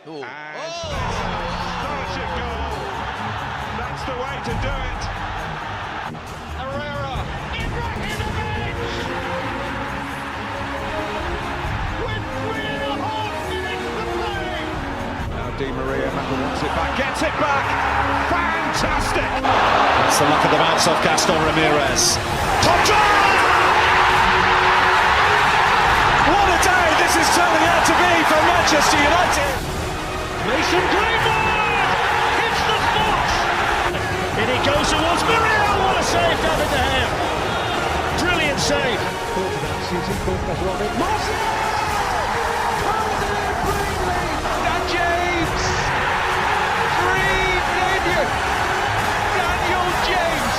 Ooh. And astonishing goal. That's the way to do it. Herrera. Ibrahimovic! With 3.5 minutes to play. Now Di Maria wants it back, gets it back. Fantastic. That's the luck of the bounce off Gaston Ramirez. Top try! What a day this is turning out to be for Manchester United. Mason Greenwood hits the spot. In he goes towards Muriel. What a save, David De Gea. Brilliant save. Dan James. Dream debut. Daniel James.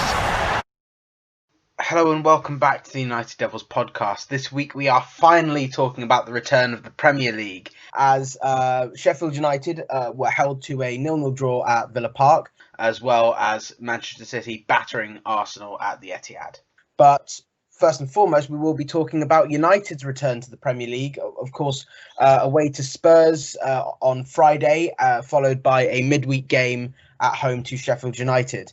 Hello and welcome back to the United Devils podcast. This week we are finally talking about the return of the Premier League, as Sheffield United were held to a 0-0 draw at Villa Park, as well as Manchester City battering Arsenal at the Etihad. But first and foremost, we will be talking about United's return to the Premier League, of course, away to Spurs on Friday, followed by a midweek game at home to Sheffield United.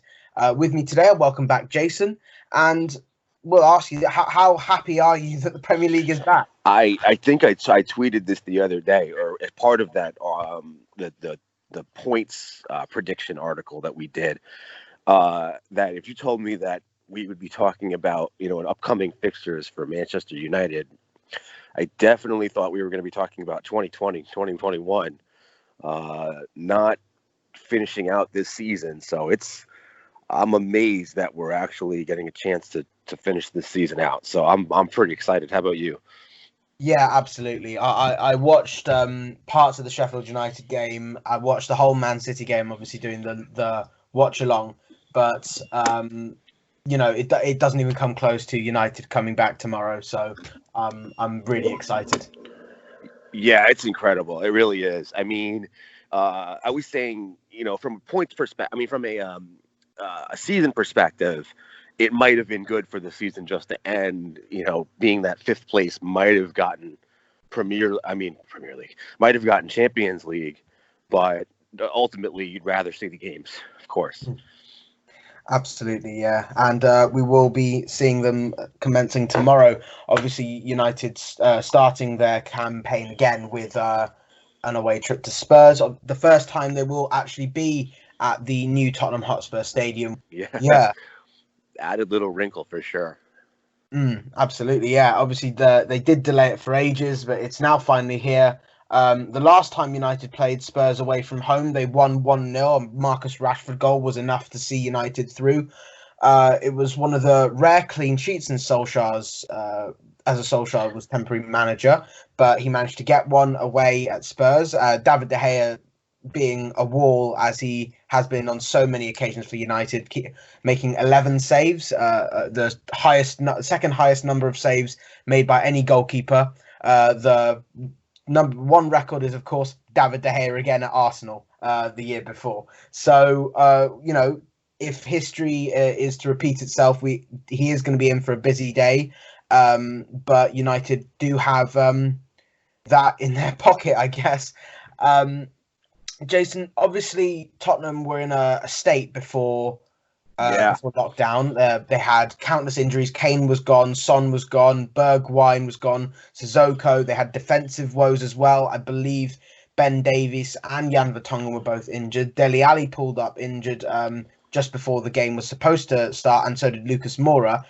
With me today, I welcome back Jayson, and we'll ask you, how happy are you that the Premier League is back? I think I tweeted this the other day, or as part of that the points prediction article that we did, that if you told me that we would be talking about, an upcoming fixtures for Manchester United, I definitely thought we were going to be talking about 2020, 2021, not finishing out this season. So I'm amazed that we're actually getting a chance to finish this season out. So I'm pretty excited. How about you? Yeah, absolutely. I watched parts of the Sheffield United game. I watched the whole Man City game, obviously doing the watch along. But it doesn't even come close to United coming back tomorrow. So I'm really excited. Yeah, it's incredible. It really is. I mean, I was saying, from a points perspective, from a season perspective, it might have been good for the season just to end, being that fifth place might have gotten Premier League, might have gotten Champions League, but ultimately you'd rather see the games, of course. Absolutely, yeah. And we will be seeing them commencing tomorrow. Obviously, United's starting their campaign again with an away trip to Spurs. The first time they will actually be at the new Tottenham Hotspur Stadium. Yeah. Added little wrinkle for sure. Absolutely, yeah. Obviously, they did delay it for ages, but it's now finally here. The last time United played Spurs away from home, they won 1-0. Marcus Rashford goal was enough to see United through. It was one of the rare clean sheets in Solskjaer's, as Solskjaer was temporary manager, but he managed to get one away at Spurs. David De Gea being a wall, as he has been on so many occasions for United, making 11 saves, the second highest number of saves made by any goalkeeper. The number one record is, of course, David De Gea again at Arsenal the year before. So, if history is to repeat itself, he is going to be in for a busy day. But United do have that in their pocket, I guess. Jayson, obviously Tottenham were in a state before lockdown. They had countless injuries. Kane was gone, Son was gone, Bergwijn was gone, Sissoko. They had defensive woes as well. I believe Ben Davies and Jan Vertonghen were both injured. Dele Alli pulled up injured just before the game was supposed to start, and so did Lucas Moura.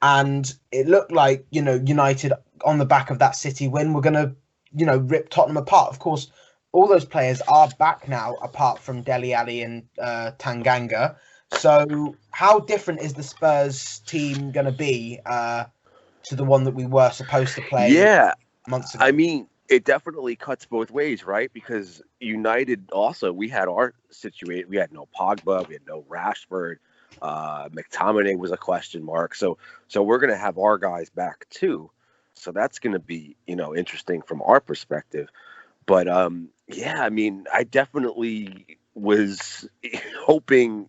And it looked like, United on the back of that City win were going to, rip Tottenham apart. Of course, all those players are back now, apart from Dele Alli and Tanganga. So how different is the Spurs team going to be to the one that we were supposed to play months ago? I mean, it definitely cuts both ways, right? Because United also, we had our situation. We had no Pogba, we had no Rashford. McTominay was a question mark. So we're going to have our guys back too. So that's going to be, interesting from our perspective. But I definitely was hoping,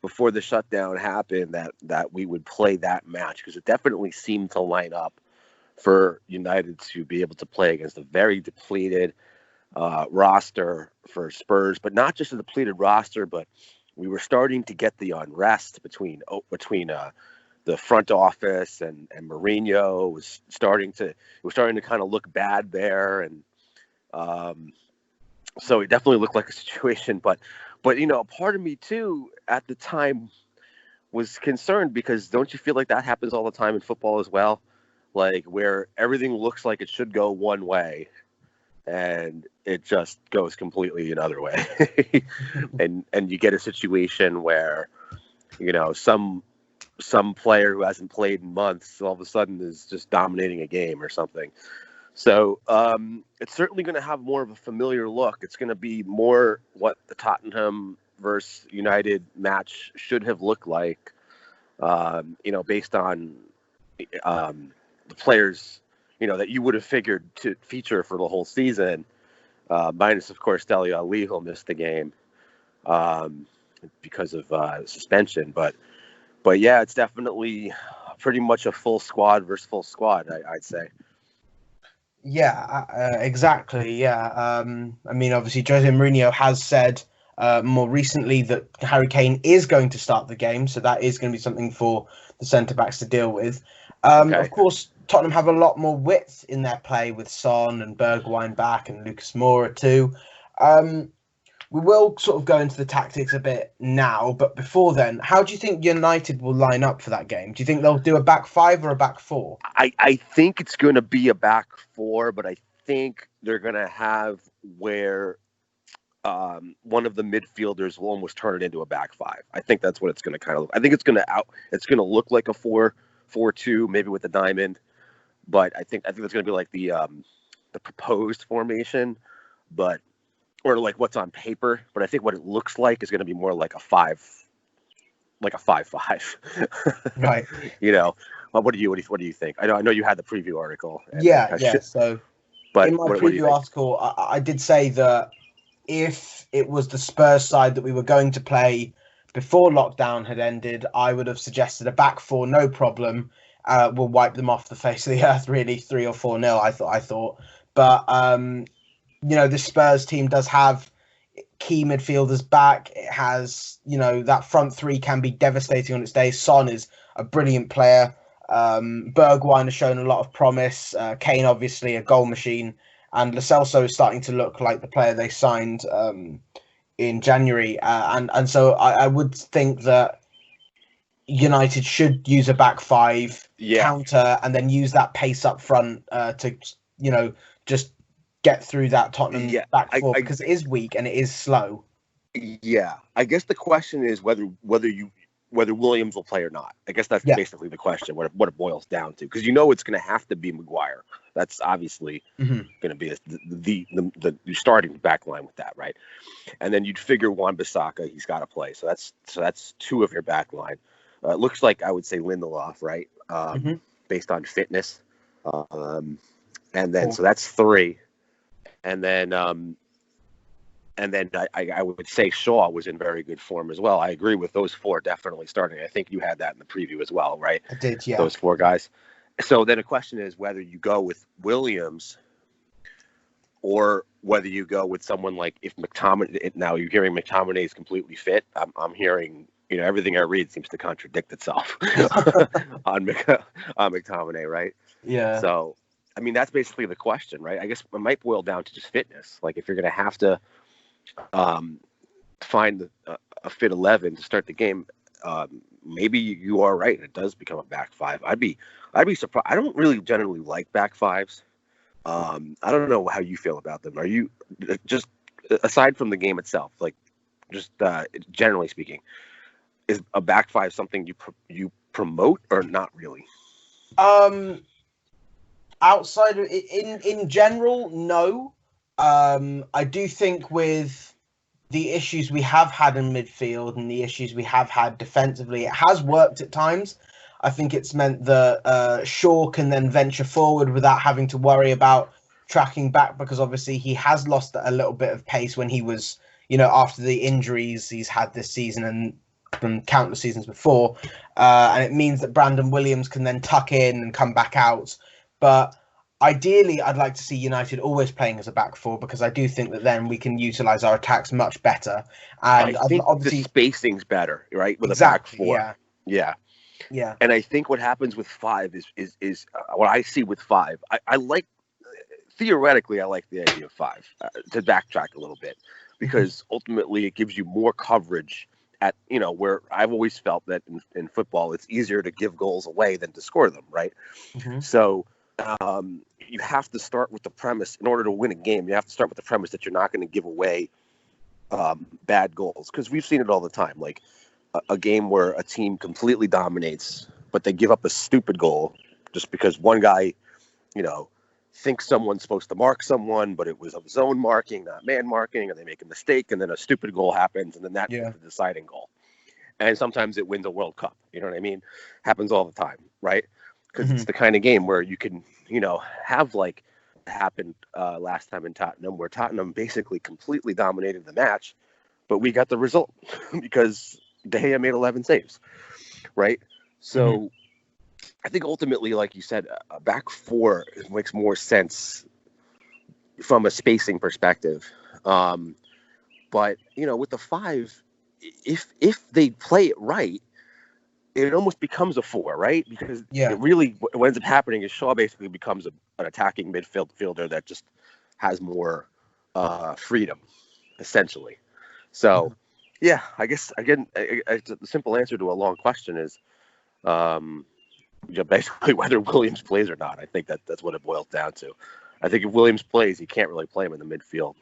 before the shutdown happened that we would play that match, because it definitely seemed to line up for United to be able to play against a very depleted roster for Spurs, but not just a depleted roster, but we were starting to get the unrest between the front office and Mourinho was starting to kind of look bad there, and so it definitely looked like a situation. But a part of me too at the time was concerned, because don't you feel like that happens all the time in football as well, like where everything looks like it should go one way and it just goes completely another way. and you get a situation where some player who hasn't played in months all of a sudden is just dominating a game or something. So it's certainly going to have more of a familiar look. It's going to be more what the Tottenham versus United match should have looked like, based on the players, that you would have figured to feature for the whole season, minus, of course, Dele Alli, who'll miss the game because of suspension. But yeah, it's definitely pretty much a full squad versus full squad, I'd say. Yeah, exactly. Yeah. I mean, obviously, Jose Mourinho has said more recently that Harry Kane is going to start the game, so that is going to be something for the centre-backs to deal with. Okay. Of course, Tottenham have a lot more width in their play with Son and Bergwijn back and Lucas Moura too. We will sort of go into the tactics a bit now, but before then, how do you think United will line up for that game? Do you think they'll do a back five or a back four? I think it's going to be a back four, but I think they're going to have where one of the midfielders will almost turn it into a back five. I think that's what it's going to kind of look. I think it's going to look like a 4-4-2, maybe with a diamond, but I think that's going to be like the proposed formation, or like what's on paper. But I think what it looks like is going to be more like a 5-5. Right. What do you think? I know you had the preview article. Yeah. So, but in my preview article, I did say that if it was the Spurs side that we were going to play before lockdown had ended, I would have suggested a back four, no problem. We'll wipe them off the face of the earth, really, 3 or 4-0. I thought, but the Spurs team does have key midfielders back. It has, that front three can be devastating on its day. Son is a brilliant player. Bergwijn has shown a lot of promise. Kane, obviously, a goal machine. And Lo Celso is starting to look like the player they signed in January. And so I would think that United should use a back five, counter, and then use that pace up front to, just get through that Tottenham back four, because it is weak and it is slow. Yeah, I guess the question is whether Williams will play or not. I guess that's basically the question. What it boils down to, because it's going to have to be Maguire. That's obviously going to be the starting back line with that, right? And then you'd figure Wan-Bissaka, he's got to play. So that's two of your back line. It looks like I would say Lindelof, right? Based on fitness, and then so that's 3. And then I would say Shaw was in very good form as well. I agree with those 4 definitely starting. I think you had that in the preview as well, right? I did, yeah. Those 4 guys. So then the question is whether you go with Williams or whether you go with someone like, if McTominay, now you're hearing McTominay is completely fit. I'm hearing, everything I read seems to contradict itself on McTominay, right? Yeah. So, I mean, that's basically the question, right? I guess it might boil down to just fitness. Like, if you're going to have to find a fit 11 to start the game, maybe you are right. It does become a back five. I'd be surprised. I don't really generally like back fives. I don't know how you feel about them. Are you, just aside from the game itself, like just generally speaking, is a back five something you promote or not really? Outside of in general, no. I do think with the issues we have had in midfield and the issues we have had defensively, it has worked at times. I think it's meant that Shaw can then venture forward without having to worry about tracking back, because obviously he has lost a little bit of pace when he was, after the injuries he's had this season and from countless seasons before. And it means that Brandon Williams can then tuck in and come back out. But Ideally, I'd like to see United always playing as a back four, because I do think that then we can utilise our attacks much better. And I think obviously, the spacing's better, right? With exactly, a back four. Yeah. And I think what happens with five is what I see with five. I like, theoretically, I like the idea of five, to backtrack a little bit, because ultimately it gives you more coverage at, where I've always felt that in football, it's easier to give goals away than to score them, right? So you have to start with the premise, in order to win a game, you have to start with the premise that you're not going to give away bad goals, because we've seen it all the time. Like a game where a team completely dominates, but they give up a stupid goal just because one guy, thinks someone's supposed to mark someone, but it was a zone marking, not man marking, and they make a mistake, and then a stupid goal happens, and then that's the deciding goal. And sometimes it wins a World Cup. You know what I mean? Happens all the time, right? Because it's the kind of game where you can, have like happened last time in Tottenham, where Tottenham basically completely dominated the match, but we got the result because De Gea made 11 saves, right? So I think ultimately, like you said, a back four makes more sense from a spacing perspective. But with the five, if they play it right, it almost becomes a four, right? Because it really, what ends up happening is Shaw basically becomes an attacking midfielder that just has more freedom, essentially. So, I guess, again, the simple answer to a long question is basically whether Williams plays or not. I think that's what it boils down to. I think if Williams plays, you can't really play him in the midfield.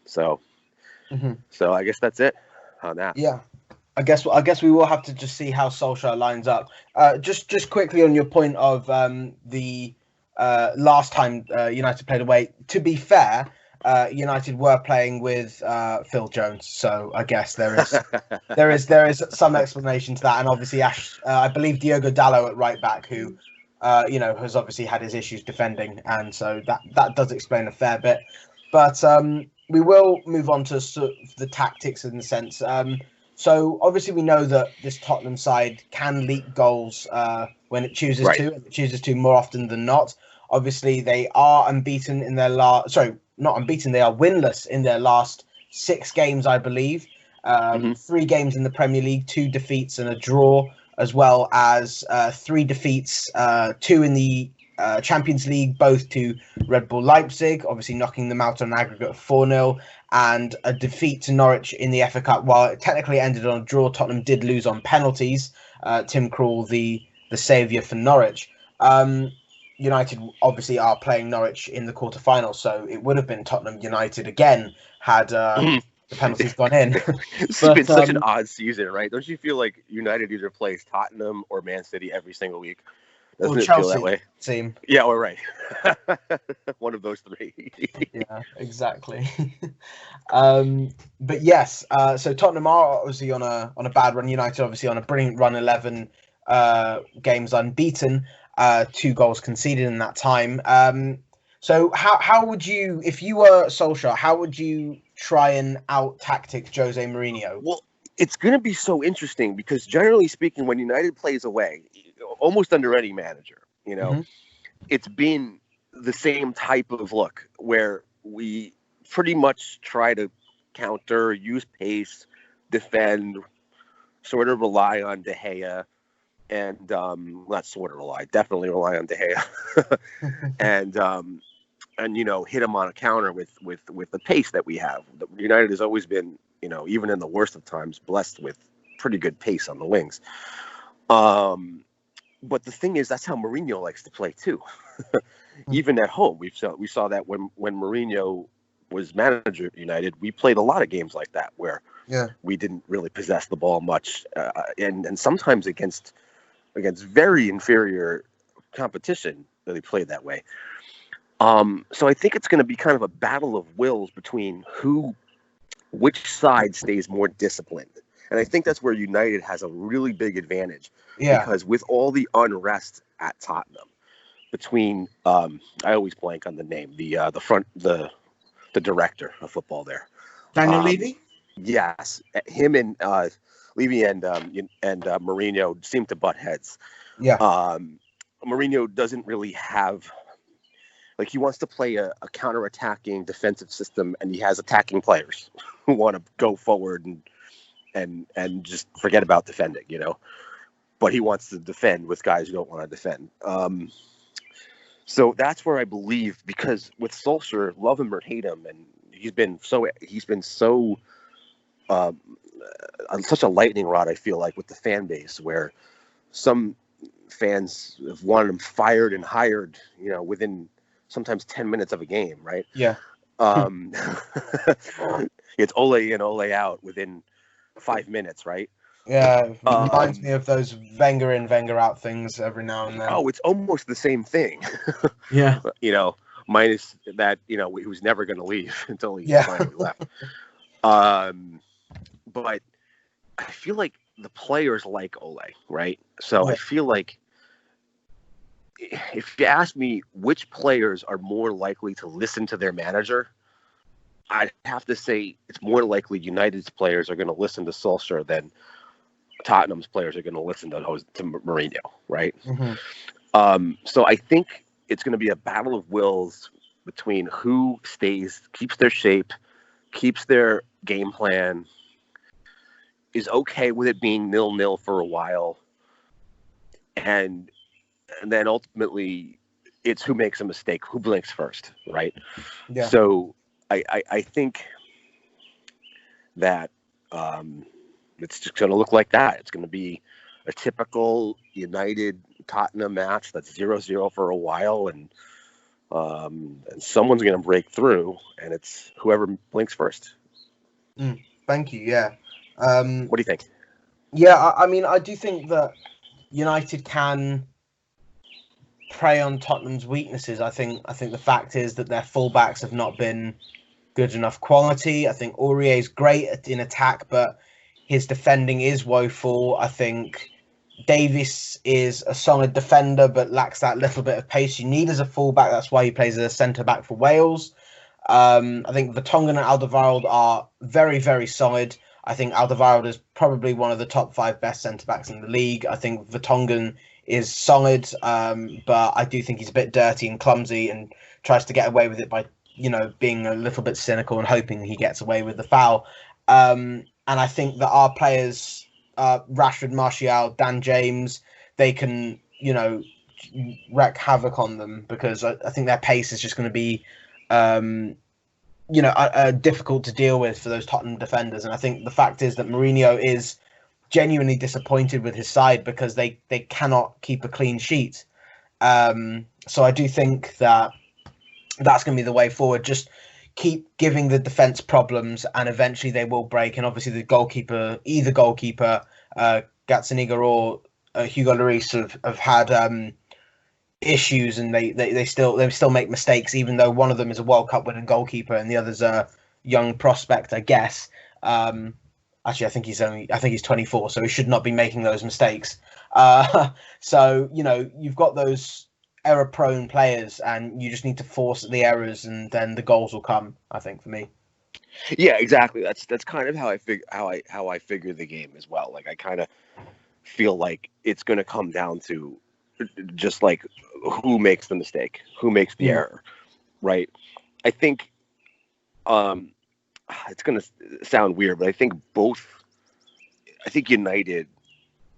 So I guess that's it on that. Yeah. I guess we will have to just see how Solskjaer lines up. Just quickly on your point of the last time United played away. To be fair, United were playing with Phil Jones, so I guess there is some explanation to that. And obviously, I believe Diogo Dalot at right back, who has obviously had his issues defending, and so that does explain a fair bit. But we will move on to sort of the tactics in the sense. So obviously we know that this Tottenham side can leak goals when it chooses to, and it chooses to more often than not. Obviously they are unbeaten in their not unbeaten, they are winless in their last 6 games, I believe. 3 games in the Premier League, 2 defeats and a draw, as well as 3 defeats, 2 in the Champions League, both to Red Bull Leipzig, obviously knocking them out on an aggregate of 4-0, and a defeat to Norwich in the FA Cup. While it technically ended on a draw, Tottenham did lose on penalties. Tim Krul, the saviour for Norwich. United obviously are playing Norwich in the quarterfinals, so it would have been Tottenham United again had the penalties gone in. It's been such an odd season, right? Don't you feel like United either plays Tottenham or Man City every single week? Doesn't it feel that way? Team. Yeah, we're right. One of those 3. Yeah, exactly. But yes, so Tottenham are obviously on a bad run. United obviously on a brilliant run, 11 games unbeaten, 2 goals conceded in that time. So how would you, if you were Solskjaer, how would you try and out-tactic Jose Mourinho? Well, it's going to be so interesting because generally speaking, when United plays away, almost under any manager, it's been the same type of look where we pretty much try to counter, use pace, defend, sort of rely on De Gea, and not sort of rely, definitely rely on De Gea, and hit him on a counter with the pace that we have. United has always been, even in the worst of times, blessed with pretty good pace on the wings. But the thing is, that's how Mourinho likes to play too. Even at home, we saw that when Mourinho was manager at United, we played a lot of games like that where we didn't really possess the ball much, and sometimes against very inferior competition that they played that way. So I think it's going to be kind of a battle of wills between which side stays more disciplined. And I think that's where United has a really big advantage. Yeah. Because with all the unrest at Tottenham, between I always blank on the name, the director of football there, Daniel Levy. Yes, him and Levy and Mourinho seem to butt heads. Yeah. Mourinho doesn't really have, like, he wants to play a counter-attacking defensive system, and he has attacking players who want to go forward and just forget about defending, but he wants to defend with guys who don't want to defend. So that's where I believe, because with Solskjaer, love him or hate him, and he's been so such a lightning rod, I feel like, with the fan base, where some fans have wanted him fired and hired, within sometimes 10 minutes of a game, right? Yeah. It's Ole in, Ole out within 5 minutes, right? Yeah, it reminds me of those Wenger in, Wenger out things every now and then. Oh, it's almost the same thing. Yeah. Minus that, he was never going to leave until he finally left. But I feel like the players like Ole, right? So I feel like if you ask me which players are more likely to listen to their manager, I'd have to say it's more likely United's players are going to listen to Solskjaer than Tottenham's players are going to listen to Mourinho, right? Mm-hmm. So I think it's going to be a battle of wills between who keeps their shape, keeps their game plan, is okay with it being 0-0 for a while, and then ultimately it's who makes a mistake, who blinks first, right? Yeah. So I think that it's just going to look like that. It's going to be a typical United Tottenham match that's 0-0 for a while, and someone's going to break through, and it's whoever blinks first. Thank you. Yeah. What do you think? Yeah, I mean, I do think that United can prey on Tottenham's weaknesses. I think the fact is that their fullbacks have not been good enough quality. I think Aurier's great in attack, but his defending is woeful. I think Davies is a solid defender, but lacks that little bit of pace you need as a fullback. That's why he plays as a centre-back for Wales. I think Vertonghen and Alderweireld are very, very solid. I think Alderweireld is probably one of the top 5 best centre-backs in the league. I think Vertonghen is solid, but I do think he's a bit dirty and clumsy and tries to get away with it by, being a little bit cynical and hoping he gets away with the foul. And I think that our players, Rashford, Martial, Dan James, they can, wreak havoc on them, because I think their pace is just going to be, difficult to deal with for those Tottenham defenders. And I think the fact is that Mourinho is genuinely disappointed with his side because they cannot keep a clean sheet. So I do think that that's going to be the way forward. Just keep giving the defence problems, and eventually they will break. And obviously either goalkeeper, Gazzaniga or Hugo Lloris have had issues, and they still make mistakes, even though one of them is a World Cup winning goalkeeper and the other's a young prospect, I guess. Actually, I think he's 24, so he should not be making those mistakes. So you've got those error-prone players, and you just need to force the errors, and then the goals will come. I think, for me. Yeah, exactly. That's kind of how I figure the game as well. Like, I kind of feel like it's going to come down to just like who makes the mistake, who makes the error, right? I think it's going to sound weird, but I think United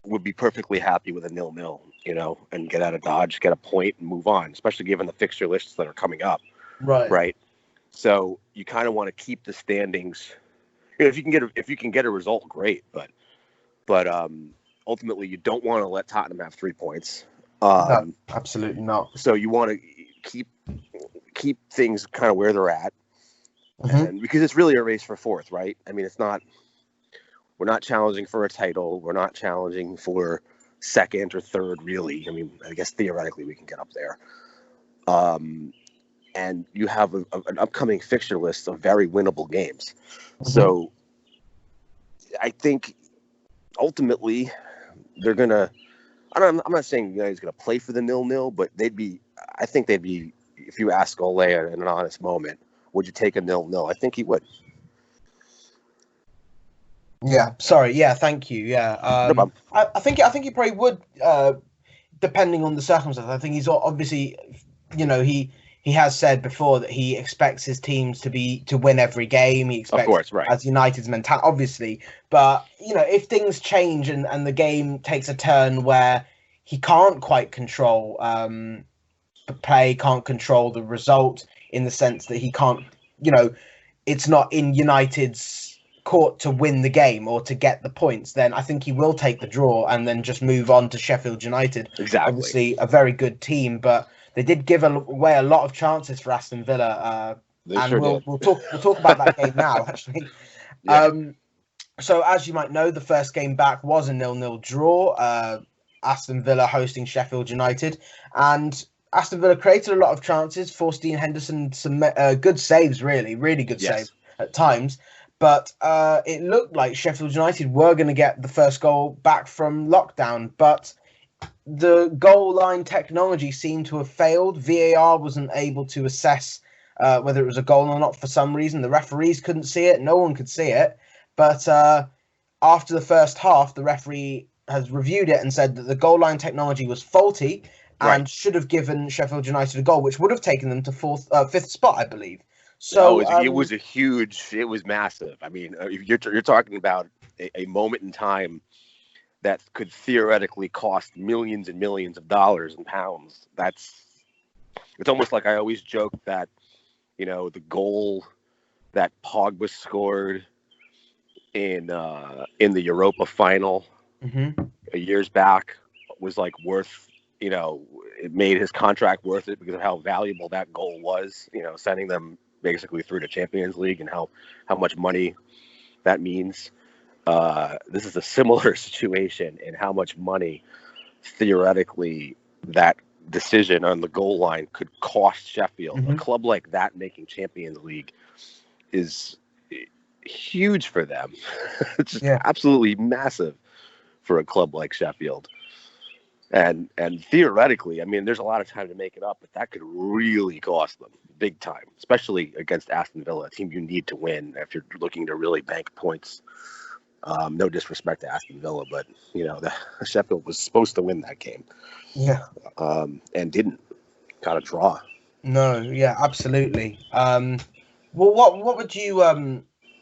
would be perfectly happy with a 0-0, and get out of Dodge, get a point, and move on, especially given the fixture lists that are coming up. Right. So you kind of want to keep the standings. If you can get a result, great. But ultimately, you don't want to let Tottenham have 3 points. No, absolutely not. So you want to keep things kind of where they're at, and because it's really a race for 4th, right? I mean, we're not challenging for a title. We're not challenging for 2nd or 3rd, really. I mean, I guess theoretically we can get up there. And you have an upcoming fixture list of very winnable games. So I think ultimately they're going to, I'm not saying United's going to play for the 0-0, but I think they'd be, if you ask Ole in an honest moment, would you take a 0-0? I think he would. Yeah, sorry. Yeah, thank you. Yeah, No problem. I think he probably would depending on the circumstances. I think he's obviously, he has said before that he expects his teams to win every game. He expects, of course, right, as United's mentality, obviously. But if things change and the game takes a turn where he can't quite control the play, can't control the result, in the sense that he can't, it's not in United's court to win the game or to get the points, then I think he will take the draw and then just move on to Sheffield United. Exactly. Obviously, a very good team, but they did give away a lot of chances for Aston Villa. We'll talk about that game now, actually. Yeah. So as you might know, the first game back was a 0-0 draw. Aston Villa hosting Sheffield United, and Aston Villa created a lot of chances. Forstein Henderson, some good saves, really good saves at times. But it looked like Sheffield United were going to get the first goal back from lockdown, but the goal line technology seemed to have failed. VAR wasn't able to assess whether it was a goal or not for some reason. The referees couldn't see it. No one could see it. But after the first half, the referee has reviewed it and said that the goal line technology was faulty and should have given Sheffield United a goal, which would have taken them to fifth spot, I believe. So it was massive. I mean, you're talking about a moment in time that could theoretically cost millions and millions of dollars and pounds. It's almost like I always joke that, the goal that Pogba scored in the Europa final years back was like worth, it made his contract worth it because of how valuable that goal was, sending them basically through the Champions League and how much money that means. This is a similar situation in how much money theoretically that decision on the goal line could cost Sheffield. A club like that making Champions League is huge for them. It's just absolutely massive for a club like Sheffield. And theoretically, I mean, there's a lot of time to make it up, but that could really cost them big time, especially against Aston Villa, a team you need to win if you're looking to really bank points. No disrespect to Aston Villa, but Sheffield was supposed to win that game. Yeah. And didn't. Got a draw. No, yeah, absolutely. Well, what would you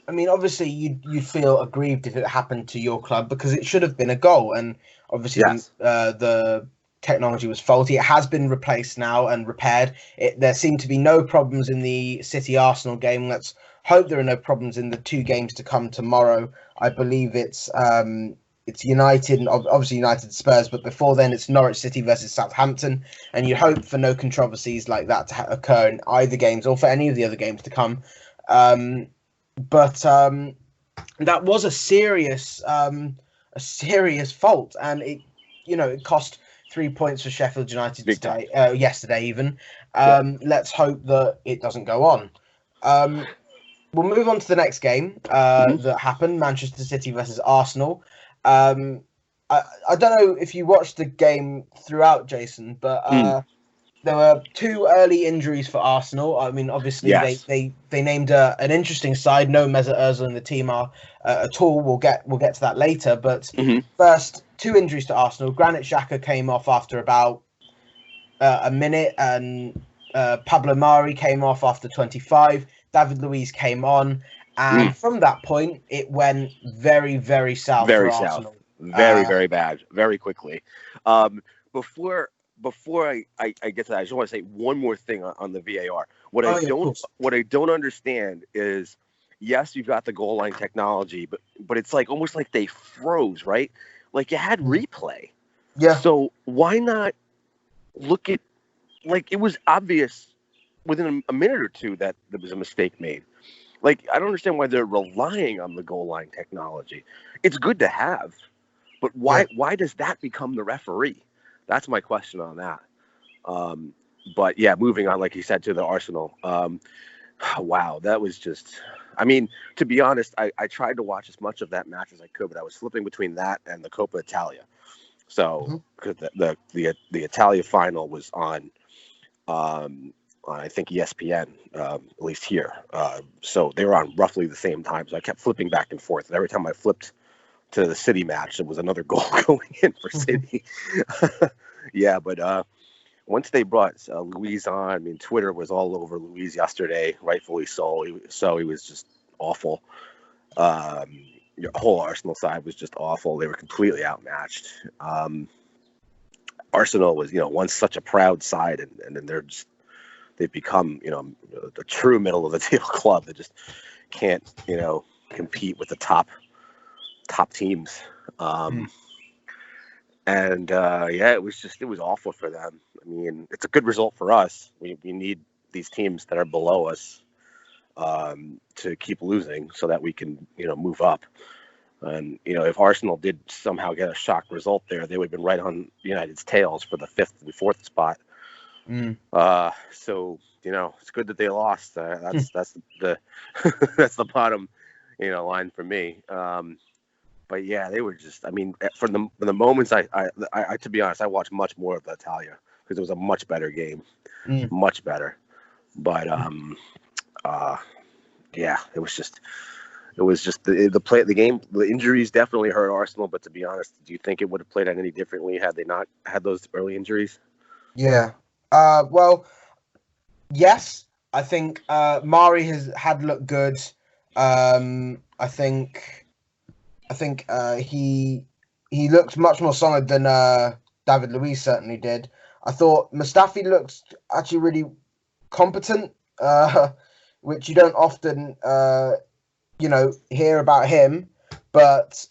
I mean, obviously you'd feel aggrieved if it happened to your club because it should have been a goal, and obviously the technology was faulty. It has been replaced now and repaired. There seem to be no problems in the City Arsenal game. Let's hope there are no problems in the two games to come tomorrow. I believe it's United and obviously United Spurs, but before then it's Norwich City versus Southampton, and you hope for no controversies like that to occur in either games or for any of the other games to come. But that was a serious fault, and it cost 3 points for Sheffield United today, yesterday even. Let's hope that it doesn't go on. We'll move on to the next game that happened, Manchester City versus Arsenal. I don't know if you watched the game throughout, Jason, but there were two early injuries for Arsenal. I mean, obviously they named an interesting side. No Mesut Ozil in the team at all. We'll get to that later. But first, two injuries to Arsenal. Granit Xhaka came off after about a minute, and Pablo Mari came off after 25. David Luiz came on, and from that point, it went very, very south for Arsenal. Very bad, very quickly. Before I get to that, I just want to say one more thing on the VAR. What I don't understand is, yes, you've got the goal line technology, but it's like almost like they froze, right? Like you had replay. Yeah. So why not look at, like, it was obvious within a minute or two that there was a mistake made. Like, I don't understand why they're relying on the goal line technology. It's good to have, but why does that become the referee? That's my question on that. But yeah, moving on, like you said, to the Arsenal. Wow, that was just, I mean, to be honest, I tried to watch as much of that match as I could, but I was flipping between that and the Coppa Italia. So, because the Italia final was on I think ESPN, at least here. So they were on roughly the same time. So I kept flipping back and forth. And every time I flipped to the City match. It was another goal going in for City. Yeah, but once they brought Luis on, I mean, Twitter was all over Luis yesterday, rightfully so. He was just awful. The whole Arsenal side was just awful. They were completely outmatched. Arsenal was, once such a proud side, and then they've become, the true middle of the table club that just can't, compete with the top teams. And it was awful for them. I mean, it's a good result for us. We need these teams that are below us to keep losing so that we can, move up. And, if Arsenal did somehow get a shock result there, they would have been right on United's tails for the 5th and 4th spot. So, it's good that they lost. That's the that's the bottom, line for me. But yeah, they were just, I mean, from the moments I to be honest, I watched much more of the Italia because it was a much better game, much better. But it was just the game. The injuries definitely hurt Arsenal. But to be honest, do you think it would have played out any differently had they not had those early injuries? Yeah. Well, yes. I think Mari had looked good. I think he looked much more solid than David Luiz certainly did. I thought Mustafi looked actually really competent, which you don't often hear about him. But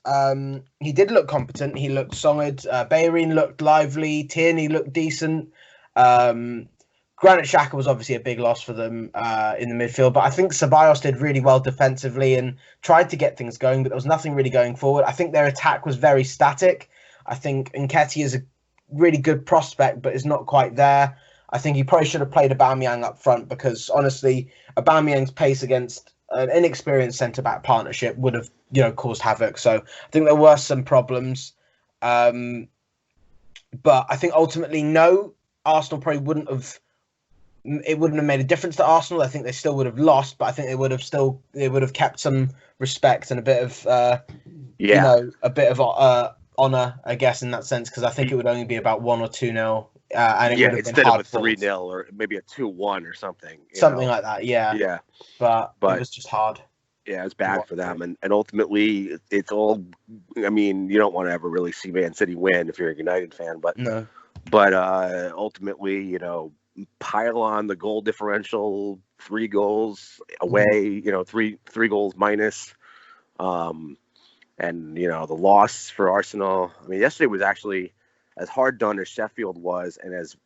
he did look competent. He looked solid. Bellerin looked lively. Tierney looked decent. Granit Xhaka was obviously a big loss for them in the midfield, but I think Ceballos did really well defensively and tried to get things going, but there was nothing really going forward. I think their attack was very static. I think Nketiah is a really good prospect, but is not quite there. I think he probably should have played Aubameyang up front because, honestly, Aubameyang's pace against an inexperienced centre-back partnership would have, caused havoc. So I think there were some problems. But I think ultimately, no, Arsenal probably wouldn't have made a difference to Arsenal. I think they still would have lost, but I think they would have kept some respect and a bit of honor, I guess, in that sense, because I think it would only be about 1 or 2-0. And it would have instead been hard of a 3-0 or maybe a 2-1 or something. Something like that, yeah. Yeah. But it was just hard. Yeah, it's bad for them. And ultimately, it's all, I mean, you don't want to ever really see Man City win if you're a United fan. But no. But ultimately, pile on the goal differential, 3 goals away, 3 goals minus. And, the loss for Arsenal. I mean, yesterday was actually as hard done as Sheffield was and as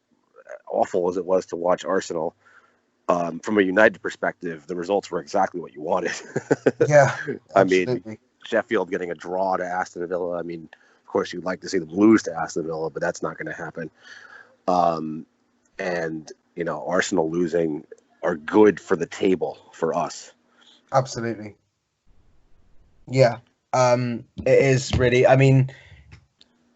awful as it was to watch Arsenal. From a United perspective, the results were exactly what you wanted. Yeah, I mean, Sheffield getting a draw to Aston Villa. I mean, of course, you'd like to see them lose to Aston Villa, but that's not going to happen. And, Arsenal losing are good for the table for us. Absolutely. Yeah, it is really. I mean,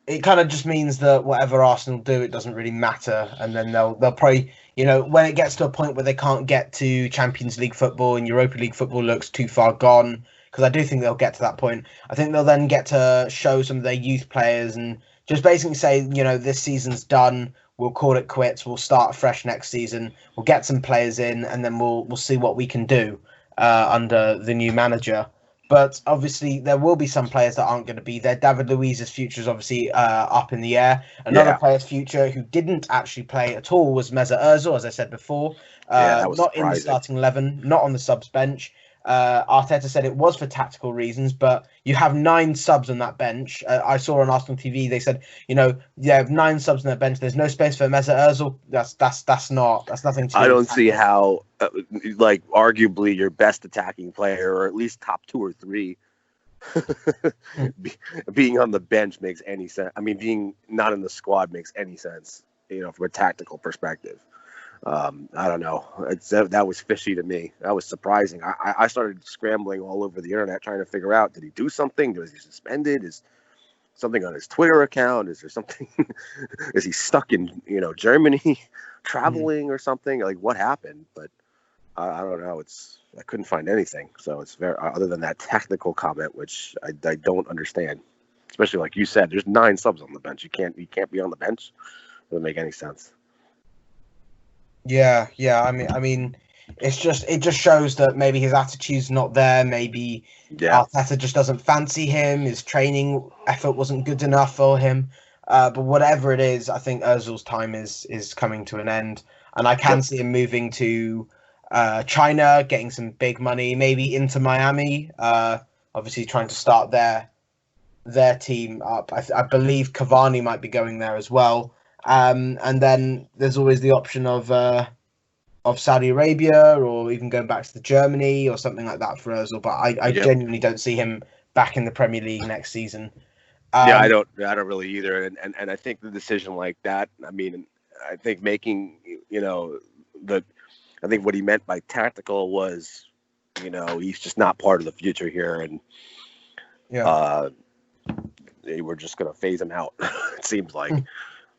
it kind of just means that whatever Arsenal do, it doesn't really matter. And then they'll probably, when it gets to a point where they can't get to Champions League football and Europa League football looks too far gone, because I do think they'll get to that point. I think they'll then get to show some of their youth players and just basically say, this season's done. We'll call it quits. We'll start fresh next season. We'll get some players in, and then we'll see what we can do under the new manager. But obviously, there will be some players that aren't going to be there. David Luiz's future is obviously up in the air. Another player's future who didn't actually play at all was Mesut Ozil, as I said before. Not surprising. In the starting 11, not on the subs bench. Arteta said it was for tactical reasons, but you have 9 subs on that bench. I saw on Arsenal TV, they said, you have 9 subs on that bench. There's no space for Mesut Ozil. That's nothing to. I don't see how, arguably your best attacking player, or at least top 2 or 3, being on the bench makes any sense. I mean, being not in the squad makes any sense, from a tactical perspective. I don't know. That was fishy to me. That was surprising. I started scrambling all over the internet trying to figure out, did he do something? Was he suspended? Is something on his Twitter account? Is there something? Is he stuck in, Germany traveling or something? Like, what happened? But I don't know. I couldn't find anything. So it's very other than that technical comment, which I don't understand. Especially like you said, there's 9 subs on the bench. You can't be on the bench. It doesn't make any sense. Yeah. I mean, it just shows that maybe his attitude's not there. Maybe Arteta just doesn't fancy him. His training effort wasn't good enough for him. But whatever it is, I think Ozil's time is coming to an end, and I can see him moving to China, getting some big money, maybe into Miami. Obviously, trying to start their team up. I believe Cavani might be going there as well. And then there's always the option of Saudi Arabia, or even going back to Germany or something like that for Ozil. But I genuinely don't see him back in the Premier League next season. I don't really either. And I think the decision like that, I mean, I think making, I think what he meant by tactical was, he's just not part of the future here. And they were just going to phase him out. It seems like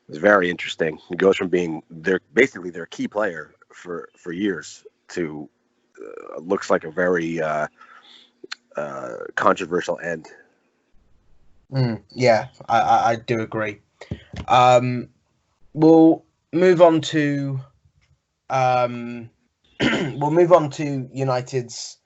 it's very interesting. He goes from being their key player for years to looks like a very controversial end. Yeah, I do agree. We'll move on to United's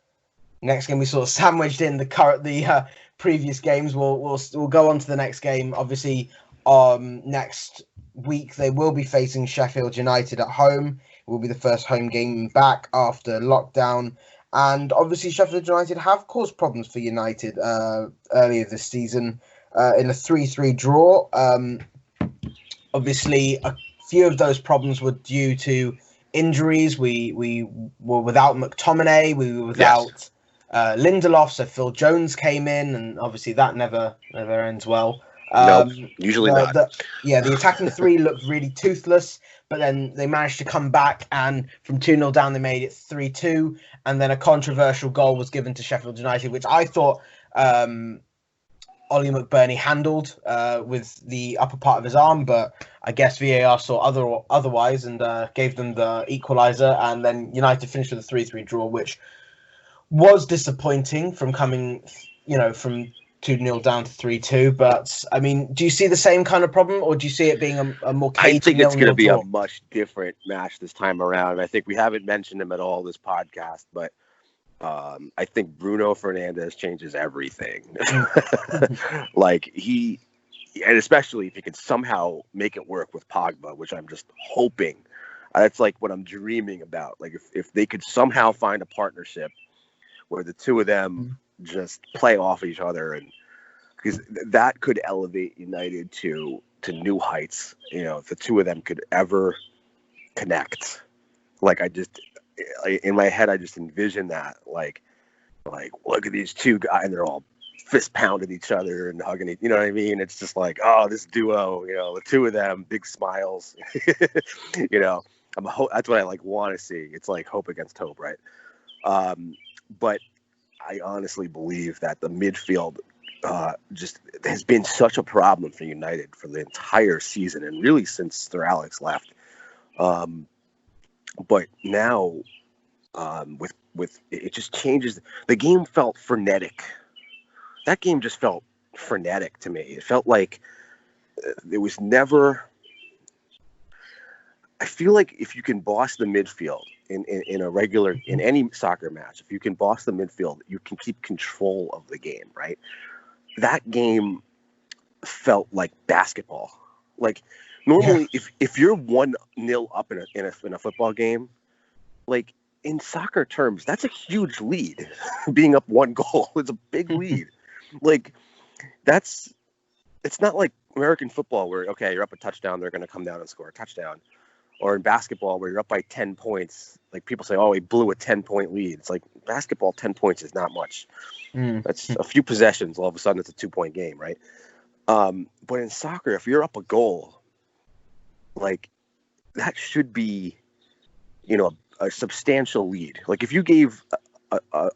next game. We sort of sandwiched in the previous games. We'll go on to the next game. Obviously, next week they will be facing Sheffield United at home. It will be the first home game back after lockdown. And obviously, Sheffield United have caused problems for United earlier this season in a 3-3 draw. Obviously, a few of those problems were due to injuries. We were without McTominay. We were without Lindelof. So Phil Jones came in, and obviously that never ends well. Nope, usually not. The attacking three looked really toothless, but then they managed to come back, and from 2-0 down, they made it 3-2, and then a controversial goal was given to Sheffield United, which I thought Ollie McBurney handled with the upper part of his arm, but I guess VAR saw otherwise and gave them the equaliser, and then United finished with a 3-3 draw, which was disappointing from coming, from 2-0 down to 3-2. But I mean, do you see the same kind of problem, or do you see it being a more cagey? I think it's going to be a much different match this time around. I think we haven't mentioned him at all this podcast, but I think Bruno Fernandes changes everything. And especially if he can somehow make it work with Pogba, which I'm just hoping. That's like what I'm dreaming about. Like if they could somehow find a partnership where the two of them just play off each other, and because that could elevate United to new heights. If the two of them could ever connect, in my head, I just envision that, like look at these two guys, and they're all fist pounding each other and hugging it. You know what I mean? It's just like, oh, this duo, the two of them, big smiles. That's what I want to see. It's like hope against hope, right? But I honestly believe that the midfield just has been such a problem for United for the entire season, and really since Sir Alex left. But now, with it just changes. The game felt frenetic. That game just felt frenetic to me. It felt like there was never. I feel like if you can boss the midfield in a regular, in any soccer match, if you can boss the midfield, you can keep control of the game, right? That game felt like basketball. Like normally, if you're 1-0 up in a football game, like in soccer terms, that's a huge lead. Being up 1 goal, it's a big lead. Like it's not like American football where, okay, you're up a touchdown, they're going to come down and score a touchdown. Or in basketball where you're up by 10 points, like people say, oh, he blew a 10-point lead. It's like basketball, 10 points is not much. That's a few possessions. All of a sudden it's a 2-point game, right? But in soccer, if you're up a goal, like that should be, a substantial lead. Like if you gave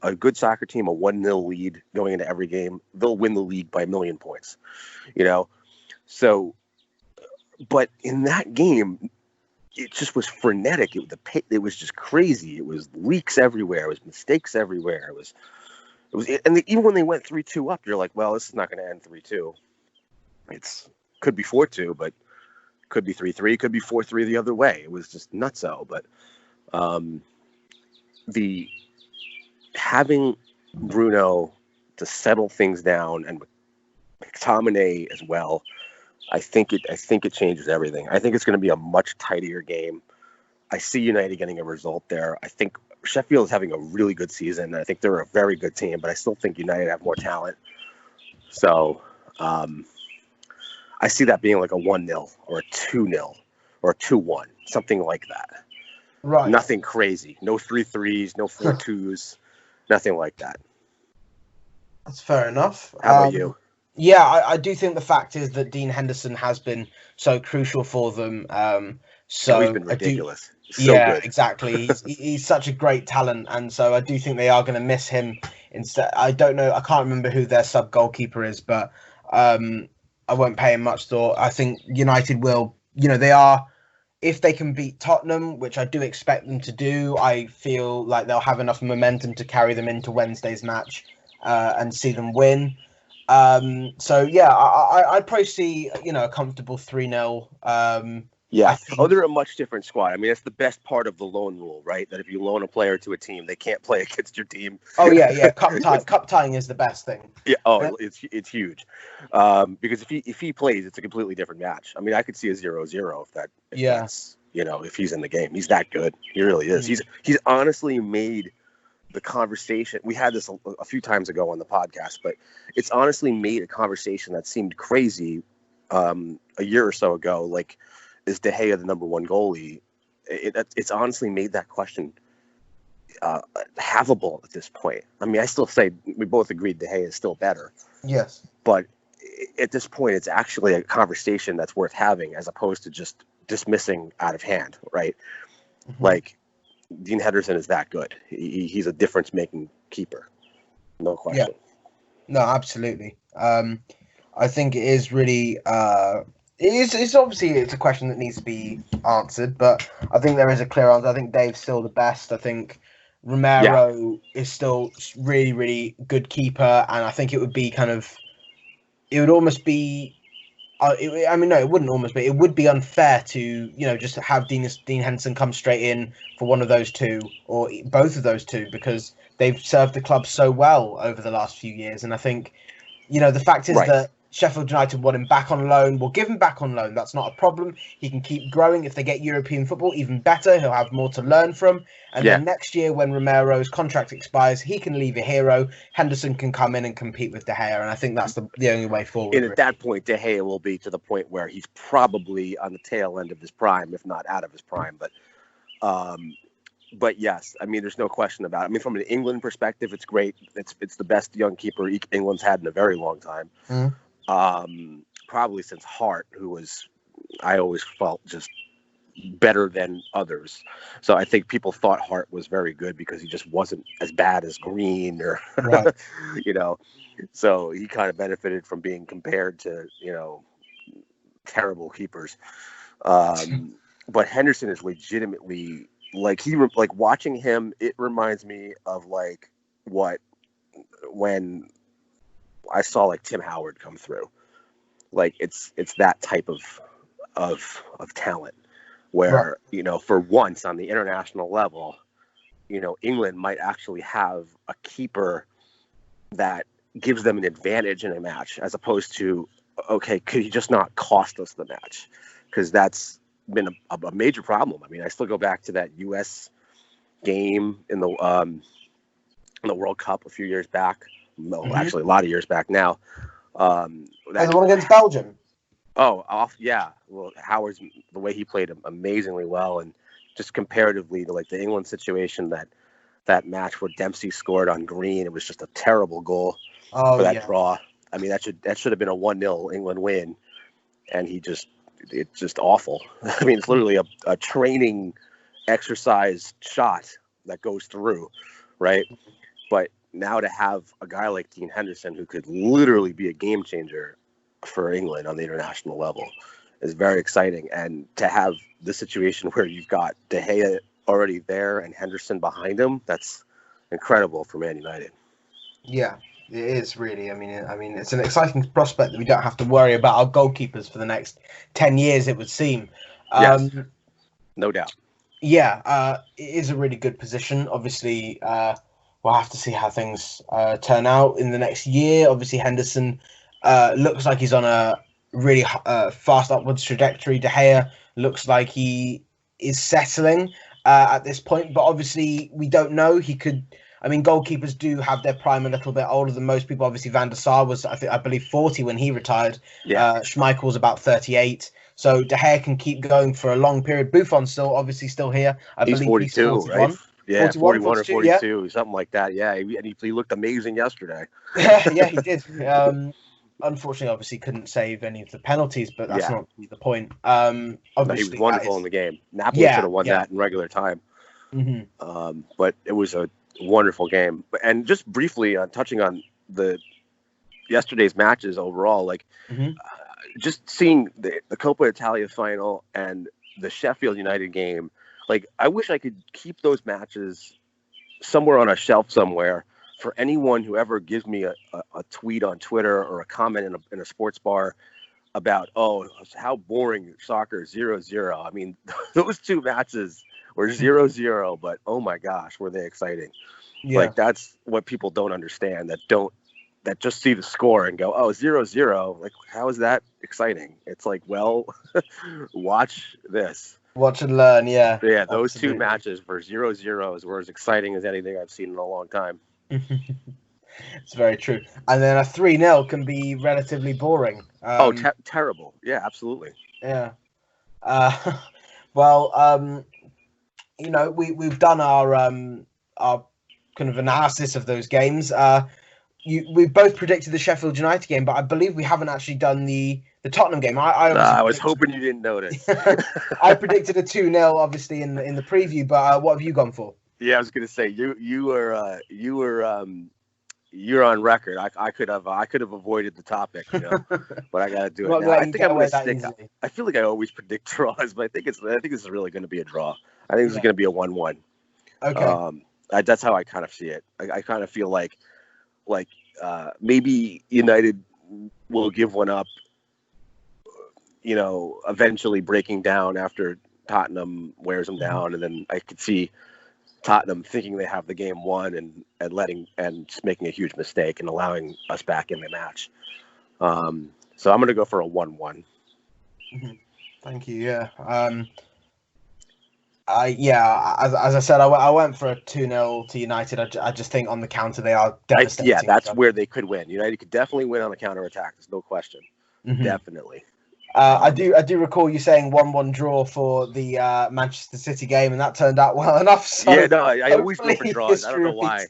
a good soccer team a 1-0 lead going into every game, they'll win the league by 1,000,000 points, So, but in that game, it just was frenetic. It was just crazy. It was leaks everywhere. It was mistakes everywhere. Even when they went 3-2 up, you're like, well, this is not going to end 3-2. It's could be 4-2, but could be 3-3, could be 4-3 the other way. It was just nutso. But the having Bruno to settle things down and McTominay as well, I think it changes everything. I think it's going to be a much tighter game. I see United getting a result there. I think Sheffield is having a really good season. I think they're a very good team, but I still think United have more talent. So I see that being like a 1-0 or a 2-0 or a 2-1, something like that. Right. Nothing crazy. No 3-3s, no 4-2s, nothing like that. That's fair enough. How about you? Yeah, I do think the fact is that Dean Henderson has been so crucial for them. He's been ridiculous. Good. Exactly. He's such a great talent, and so I do think they are going to miss him. Instead, I don't know. I can't remember who their sub goalkeeper is, but I won't pay him much thought. I think United will. They are. If they can beat Tottenham, which I do expect them to do, I feel like they'll have enough momentum to carry them into Wednesday's match and see them win. So yeah, I'd probably see a comfortable 3-0. Yeah. They're a much different squad. I mean, that's the best part of the loan rule, right? That if you loan a player to a team, they can't play against your team. Oh yeah. Cup tying is the best thing. Yeah. Oh, it's huge. Because if he plays, it's a completely different match. I mean, I could see a 0-0 if he's in the game. He's that good. He really is. He's honestly made the conversation. We had this a few times ago on the podcast, but it's honestly made a conversation that seemed crazy a year or so ago. Like, is De Gea the number one goalie? It's honestly made that question havable at this point. I mean, I still say we both agreed De Gea is still better. Yes. But at this point, it's actually a conversation that's worth having as opposed to just dismissing out of hand, right? Mm-hmm. Like, Dean Henderson is that good. He's a difference-making keeper. No question. Yeah. No, absolutely. I think it is really... It's obviously it's a question that needs to be answered, but I think there is a clear answer. I think Dave's still the best. I think Romero is still really, really good keeper, and I think it would be it would almost be. It wouldn't almost be. It would be unfair to just have Dean Henderson come straight in for one of those two or both of those two, because they've served the club so well over the last few years, and I think the fact is that Sheffield United want him back on loan. We'll give him back on loan. That's not a problem. He can keep growing. If they get European football, even better. He'll have more to learn from. And then next year, when Romero's contract expires, he can leave a hero. Henderson can come in and compete with De Gea. And I think that's the only way forward. And at that point, De Gea will be to the point where he's probably on the tail end of his prime, if not out of his prime. But yes, I mean, there's no question about it. I mean, from an England perspective, it's great. It's the best young keeper England's had in a very long time. Mm. Probably since Hart, I always felt just better than others. So I think people thought Hart was very good because he just wasn't as bad as Green or, so he kind of benefited from being compared to, terrible keepers. But Henderson is legitimately watching him. It reminds me of when I saw Tim Howard come through. It's that type of talent where, for once on the international level, England might actually have a keeper that gives them an advantage in a match, as opposed to, okay, could he just not cost us the match? Because that's been a major problem. I mean, I still go back to that U.S. game in the World Cup a few years back. No, actually, a lot of years back now. The one against Belgium. Oh, yeah. Well, Howard's the way he played amazingly well, and just comparatively to the England situation, that match where Dempsey scored on Green, it was just a terrible goal for that draw. I mean, that should have been a 1-0 England win, and it's just awful. I mean, it's literally a training exercise shot that goes through, right? But now to have a guy like Dean Henderson who could literally be a game changer for England on the international level is very exciting. And to have the situation where you've got De Gea already there and Henderson behind him, that's incredible for Man United. Yeah, it is really. I mean, it's an exciting prospect that we don't have to worry about our goalkeepers for the next 10 years, it would seem. Yes, no doubt. Yeah, it is a really good position. Obviously, we'll have to see how things turn out in the next year. Obviously, Henderson looks like he's on a really fast upwards trajectory. De Gea looks like he is settling at this point, but obviously we don't know. He could. I mean, goalkeepers do have their prime a little bit older than most people. Obviously, Van der Sar was, I believe, 40 when he retired. Yeah. Schmeichel was about 38. So De Gea can keep going for a long period. Buffon's still here. He's believe 42, he's 41. right? Yeah, 41 or 42, yeah. something like that. Yeah, and he looked amazing yesterday. Yeah, he did. Unfortunately, obviously, couldn't save any of the penalties, but that's not the point. No, he was wonderful in the game. Napoli should have won that in regular time. Mm-hmm. But it was a wonderful game. And just briefly touching on yesterday's matches overall, like just seeing the Coppa Italia final and the Sheffield United game, like I wish I could keep those matches somewhere on a shelf somewhere for anyone who ever gives me a tweet on Twitter or a comment in a sports bar about, oh, how boring soccer, 0-0. I mean, those two matches were 0-0, but oh my gosh, were they exciting. Yeah. Like that's what people don't understand, that just see the score and go, oh, 0-0. Like, how is that exciting? It's like, well, watch this. Watch and learn, yeah. Yeah, those two matches for 0-0 were as exciting as anything I've seen in a long time. It's very true. And then a 3-0 can be relatively boring. Terrible. Yeah, absolutely. Yeah. Well, we've done our kind of analysis of those games. We've both predicted the Sheffield United game, but I believe we haven't actually done the Tottenham game. I was hoping you didn't notice. I predicted a 2-0, obviously in the preview, but what have you gone for? Yeah, I was going to say you're on record. I could have avoided the topic, but I got to do it now. I think I'm going to stick. I feel like I always predict draws, but I think this is really going to be a draw. I think this is going to be a 1-1. Okay. That's how I kind of see it. I kind of feel like maybe United will give one up, eventually breaking down after Tottenham wears them down, and then I could see Tottenham thinking they have the game won and just making a huge mistake and allowing us back in the match. So I'm going to go for a 1-1. Thank you. Yeah. As I said, I went for a 2-0 to United. I just think on the counter they are devastating. That's where they could win. United could definitely win on the counter attack. There's no question. Definitely. I do recall you saying 1-1 draw for the Manchester City game, and that turned out well enough. So yeah, no, I always go for draws. I don't know why.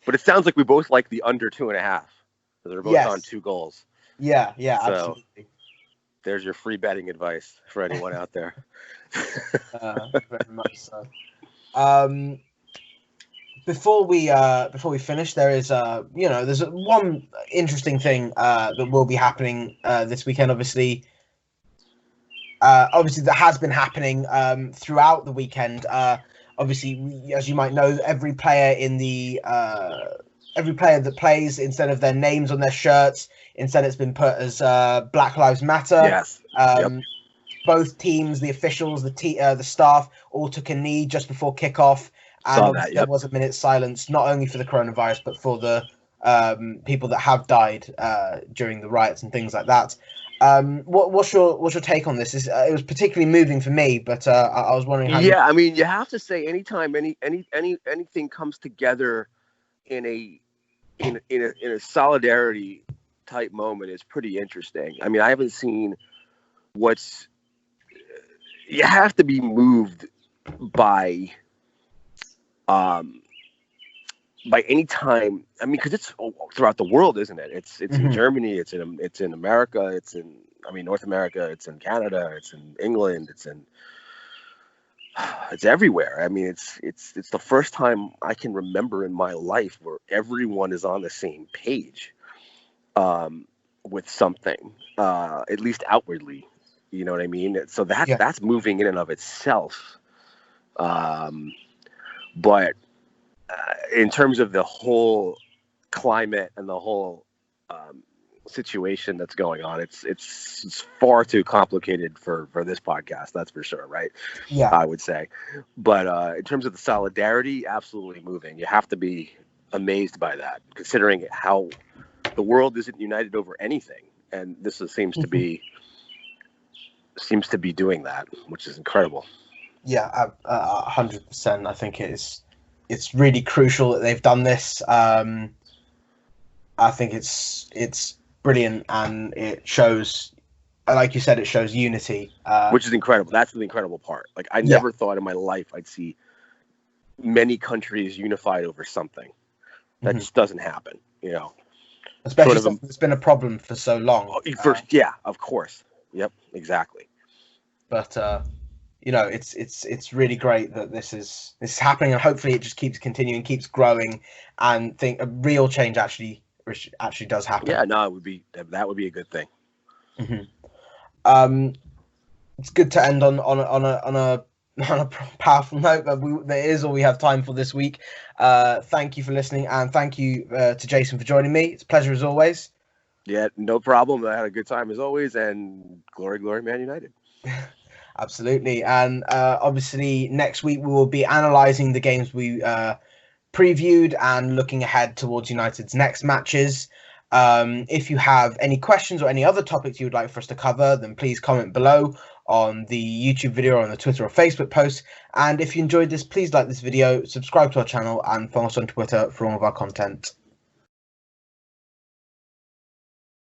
But it sounds like we both like the under 2.5 because they're both on 2 goals. Yeah, so, absolutely. There's your free betting advice for anyone out there. Very much so. Before we finish, there is there's one interesting thing that will be happening this weekend. Obviously that has been happening throughout the weekend. Obviously, as you might know, every player that plays, instead of their names on their shirts, instead it's been put as Black Lives Matter. Yes. Both teams, the officials, the staff, all took a knee just before kickoff. And there was a minute's silence, not only for the coronavirus, but for the people that have died during the riots and things like that. What's your take on this? It was particularly moving for me, but I was wondering how. Yeah, I mean, you have to say anytime anything comes together in a solidarity type moment is pretty interesting. I mean, I haven't seen you have to be moved by any time. I mean, because it's throughout the world, isn't it? It's in Germany, it's in America, it's in North America, it's in Canada, it's in England, it's everywhere. I mean, it's the first time I can remember in my life where everyone is on the same page. with something, at least outwardly. You know what I mean? So that's moving in and of itself. But in terms of the whole climate and the whole situation that's going on, it's far too complicated for this podcast. That's for sure, right? Yeah, I would say. But in terms of the solidarity, absolutely moving. You have to be amazed by that, considering how the world isn't united over anything, and this seems to be doing that, which is incredible. Yeah, 100%. I think it's really crucial that they've done this. I think it's brilliant, and it shows, like you said, it shows unity, which is incredible. That's the incredible part. Like, I never thought in my life I'd see many countries unified over something. That just doesn't happen, you know. Especially since it's been a problem for so long. Yeah, of course. Yep, exactly. But you know, it's really great that this is happening, and hopefully it just keeps continuing, keeps growing, and think a real change actually does happen. Yeah, no, that would be a good thing. It's good to end on a powerful note, but that is all we have time for this week. Thank you for listening, and thank you to Jayson for joining me. It's a pleasure as always. Yeah, no problem. I had a good time as always, and glory, Man United. Absolutely. And obviously next week we will be analysing the games we previewed and looking ahead towards United's next matches. If you have any questions or any other topics you would like for us to cover, then please comment below on the YouTube video or on the Twitter or Facebook post. And if you enjoyed this, please like this video, subscribe to our channel, and follow us on Twitter for all of our content.